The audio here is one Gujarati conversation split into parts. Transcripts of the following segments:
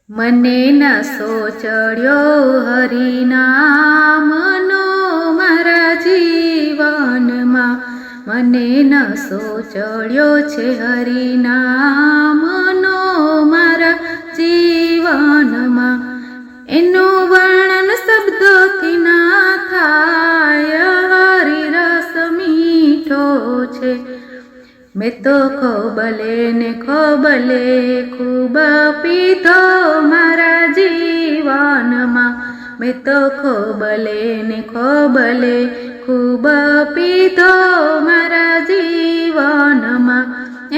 મને નશો ચડ્યો હરિનામનો મારા જીવનમાં, મને નશો ચડ્યો છે હરિનામનો મારા જીવનમાં. એનું વર્ણન શબ્દોથી ના થાય, હરિરસ મીઠો છે. મેં તો ખોબલે ને ખોબલે ખૂબ પીધો મારા જીવનમાં, મેં તો ખોબલે ને ખોબલે ખૂબ પીધો મારા જીવનમાં.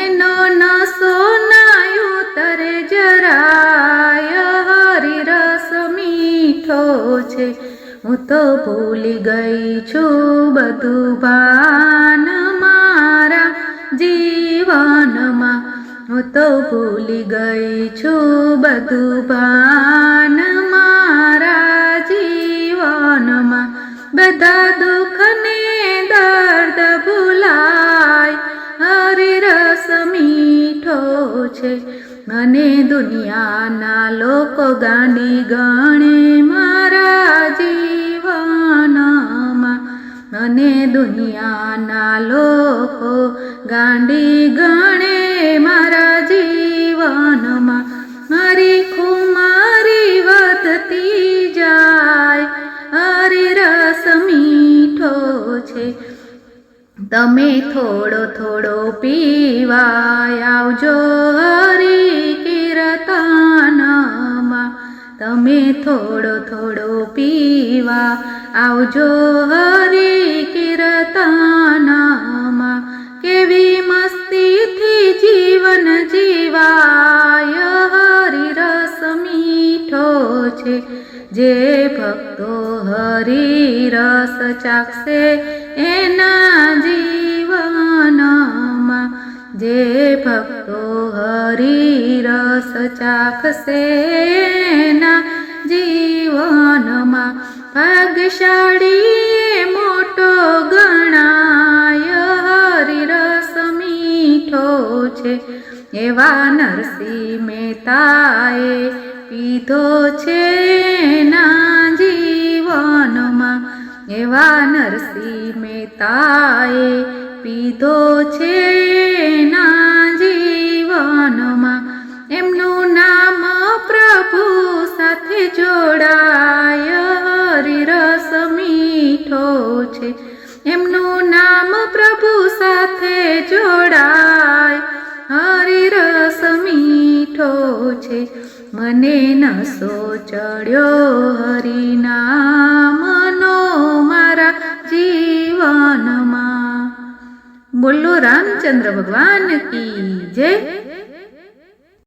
એનો નશો ના ઉતરે જરાય, હરિરસ મીઠો છે. હું તો ભૂલી ગઈ છું બધું ભાન મારા જીવનમાં, હું તો ભૂલી ગઈ છું બધું ભાન મારા જીવનમાં. બધા દુઃખ ને દર્દ ભૂલાય, હરિરસ મીઠો છે. મને દુનિયાના લોકો ગાંડી ગણે મારા જીવનમાં, મને દુનિયાના લોકો ગાંડી ગણે મારા જીવનમાં. મારી ખુમારી વધતી જાય, હરિરસ મીઠો છે. તમે થોડો થોડો પીવા આવજો હરિ કીર્તનમાં, તમે થોડો થોડો પીવા આવજો હરિ કીર્તનમાં. કેવી મસ્તીથી જીવન જીવાય, હરિરસ મીઠો છે. જે ભક્તો હરિરસ ચાખશે એના જીવનમાં, જે ભક્તો હરિરસ ચાખશે એના જીવનમાં. ભાગ્યશાળી મોટો ગણાય, હરિરસ મીઠો છે. એવા નરસિંહ મહેતાએ પીધો છે એના જીવનમાં, એવા નરસિંહ મહેતાએ પીધો છે એના જીવનમાં. એમનું નામ પ્રભુ સાથે જોડાય, હરિરસ મીઠો છે. એમનું નામ પ્રભુ સાથે જોડાય, હરિરસ મીઠો છે. મને નશો ચડ્યો હરિનામનો મારા જીવનમાં. બોલો રામચંદ્ર ભગવાન કી જય.